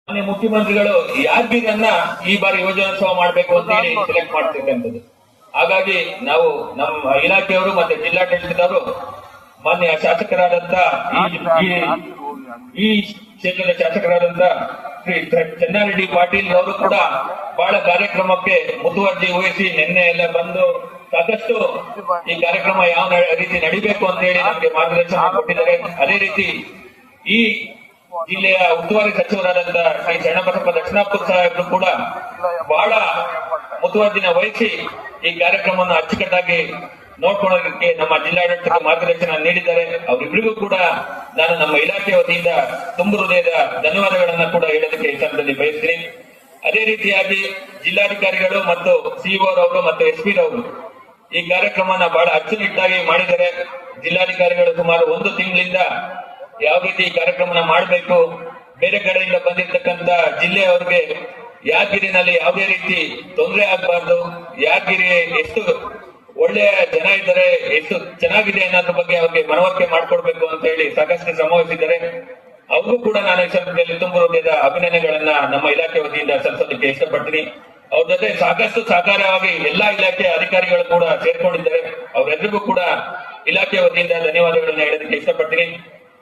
ಮಾನ್ಯ ಮುಖ್ಯಮಂತ್ರಿಗಳು ಯಾದಗಿರಿಯನ್ನ ಈ ಬಾರಿ ಯೋಜನೋತ್ಸವ ಮಾಡಬೇಕು ಅಂತ ಹೇಳಿ ಸೆಲೆಕ್ಟ್ ಮಾಡ್ತಿರ್ತಕ್ಕಂಥದ್ದು. ಹಾಗಾಗಿ ನಾವು ನಮ್ಮ ಇಲಾಖೆಯವರು ಮತ್ತೆ ಜಿಲ್ಲಾಡಳಿತದವರು ಮಾನ್ಯ ಶಾಸಕರಾದಂತ ಈ ಕ್ಷೇತ್ರದ ಶಾಸಕರಾದಂತ ಶ್ರೀ ಚೆನ್ನಾರೆಡ್ಡಿ ಪಾಟೀಲ್ ಅವರು ಕೂಡ ಬಹಳ ಕಾರ್ಯಕ್ರಮಕ್ಕೆ ಮುತುವರ್ಜಿ ವಹಿಸಿ ನಿನ್ನೆ ಎಲ್ಲ ಬಂದು ಸಾಕಷ್ಟು ಈ ಕಾರ್ಯಕ್ರಮ ಯಾವ ರೀತಿ ನಡಿಬೇಕು ಅಂತ ಹೇಳಿ ನಮಗೆ ಮಾರ್ಗದರ್ಶನ ಕೊಟ್ಟಿದ್ದಾರೆ. ಅದೇ ರೀತಿ ಈ ಜಿಲ್ಲೆಯ ಉಸ್ತುವಾರಿ ಸಚಿವರಾದಂತ ಶ್ರೀ ಚನ್ನಬಸಪ್ಪ ದಕ್ಷಿಣಾಪುರ ಸಾಹೇಬರು ಕೂಡ ಬಹಳ ಮುತುವರ್ಜಿನ ವಹಿಸಿ ಈ ಕಾರ್ಯಕ್ರಮವನ್ನು ಅಚ್ಚುಕಟ್ಟಾಗಿ ನೋಡ್ಕೊಳ್ಳೋದಕ್ಕೆ ನಮ್ಮ ಜಿಲ್ಲಾಡಳಿತಕ್ಕೆ ಮಾರ್ಗದರ್ಶನ ನೀಡಿದ್ದಾರೆ. ಅವರಿಬ್ಬರಿಗೂ ಕೂಡ ನಾನು ನಮ್ಮ ಇಲಾಖೆ ವತಿಯಿಂದ ತುಂಬು ಹೃದಯದ ಧನ್ಯವಾದಗಳನ್ನ ಕೂಡ ಹೇಳೋದಕ್ಕೆ ಈ ಸಂದರ್ಭದಲ್ಲಿ ಬಯಸ್ತೀನಿ. ಅದೇ ರೀತಿಯಾಗಿ ಜಿಲ್ಲಾಧಿಕಾರಿಗಳು ಮತ್ತು ಸಿಇಒ ರವರು ಮತ್ತು ಎಸ್ಪಿ ರವರು ಈ ಕಾರ್ಯಕ್ರಮನ ಬಹಳ ಅಚ್ಚುನಿಟ್ಟಾಗಿ ಮಾಡಿದ್ದಾರೆ. ಜಿಲ್ಲಾಧಿಕಾರಿಗಳು ಸುಮಾರು 1 ತಿಂಗಳಿಂದ ಯಾವ ರೀತಿ ಈ ಕಾರ್ಯಕ್ರಮನ ಮಾಡಬೇಕು, ಬೇರೆ ಕಡೆಯಿಂದ ಬಂದಿರತಕ್ಕಂತ ಜಿಲ್ಲೆಯವರಿಗೆ ಯಾದಗಿರಿನಲ್ಲಿ ಯಾವುದೇ ರೀತಿ ತೊಂದರೆ ಆಗಬಾರ್ದು, ಯಾದಗಿರಿ ಎಷ್ಟು ಒಳ್ಳೆಯ ಜನ ಇದ್ದಾರೆ, ಎಷ್ಟು ಚೆನ್ನಾಗಿದೆ ಅನ್ನೋದ್ರ ಬಗ್ಗೆ ಅವ್ರಿಗೆ ಮನವರಿಕೆ ಮಾಡ್ಕೊಡ್ಬೇಕು ಅಂತ ಹೇಳಿ ಸಾಕಷ್ಟು ಶ್ರಮ ವಹಿಸಿದ್ದಾರೆ. ಅವ್ರಿಗೂ ಕೂಡ ನಾನು ಈ ಸಂದರ್ಭದಲ್ಲಿ ತುಂಬ ಹೃದಯದ ಅಭಿನಂದನೆಗಳನ್ನ ನಮ್ಮ ಇಲಾಖೆ ವತಿಯಿಂದ ಸಲ್ಲಿಸೋದಕ್ಕೆ ಇಷ್ಟಪಡ್ತೀನಿ. ಅವ್ರ ಜೊತೆ ಸಾಕಷ್ಟು ಸಹಕಾರವಾಗಿ ಎಲ್ಲಾ ಇಲಾಖೆಯ ಅಧಿಕಾರಿಗಳು ಕೂಡ ಸೇರ್ಕೊಂಡಿದ್ದಾರೆ. ಅವರೆಲ್ಲರಿಗೂ ಕೂಡ ಇಲಾಖೆ ವತಿಯಿಂದ ಧನ್ಯವಾದಗಳನ್ನ ಹೇಳೋದಕ್ಕೆ ಇಷ್ಟಪಡ್ತೀನಿ.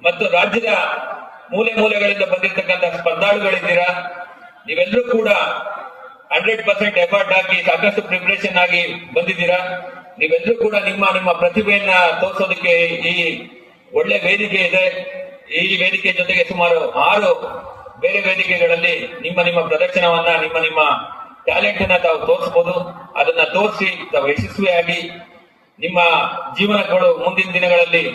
ಮತ್ತು ರಾಜ್ಯದ ಮೂಲೆ ಮೂಲೆಗಳಿಂದ ಬಂದಿರತಕ್ಕಂತ ಸ್ಪರ್ಧಾಳುಗಳಿದ್ದೀರಾ, ನೀವೆಲ್ಲರೂ ಕೂಡ 100% ಎಫರ್ಟ್ ಹಾಕಿ ಸಾಕಷ್ಟು ಪ್ರಿಪರೇಷನ್ ಆಗಿ ಬಂದಿದ್ದೀರಾ. ನೀವೆಲ್ಲರೂ ಕೂಡ ನಿಮ್ಮ ಪ್ರತಿಭೆಯನ್ನ ತೋರಿಸೋದಕ್ಕೆ ಈ ಒಳ್ಳೆ ವೇದಿಕೆ ಇದೆ. ಈ ವೇದಿಕೆ ಜೊತೆಗೆ ಸುಮಾರು 6 ಬೇರೆ ವೇದಿಕೆಗಳಲ್ಲಿ ನಿಮ್ಮ ಪ್ರದರ್ಶನವನ್ನ ನಿಮ್ಮ ಟ್ಯಾಲೆಂಟ್ ಅನ್ನ ತಾವು ತೋರಿಸಬಹುದು. ಅದನ್ನ ತೋರಿಸಿ ತಾವು ಯಶಸ್ವಿಯಾಗಿ ನಿಮ್ಮ ಜೀವನಗಳು ಮುಂದಿನ ದಿನಗಳಲ್ಲಿ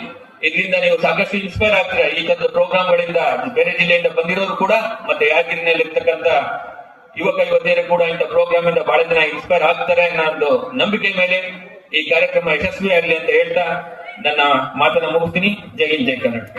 ಇದರಿಂದ ನೀವು ಸಾಕಷ್ಟು ಇನ್ಸ್ಪೈರ್ ಆಗ್ತೀರಾ. ಈ ತರದ ಪ್ರೋಗ್ರಾಮ್ಗಳಿಂದ ಬೇರೆ ಜಿಲ್ಲೆಯಿಂದ ಬಂದಿರೋರು ಕೂಡ ಮತ್ತೆ ಯಾದಗಿರಿನಲ್ಲಿ ಇರ್ತಕ್ಕಂಥ ಯುವಕ ಯುವತಿಯರು ಕೂಡ ಇಂಥ ಪ್ರೋಗ್ರಾಮ್ ಇಂದ ಬಹಳ ಜನ ಇನ್ಸ್ಪೈರ್ ಆಗ್ತಾರೆ ಅನ್ನೋ ನಂಬಿಕೆ ಮೇಲೆ ಈ ಕಾರ್ಯಕ್ರಮ ಯಶಸ್ವಿ ಆಗಲಿ ಅಂತ ಹೇಳ್ತಾ ನನ್ನ ಮಾತನ್ನ ಮುಗಿಸ್ತೀನಿ. ಜೈ ಹಿಂದ್, ಜೈ ಕರ್ನಾಟಕ.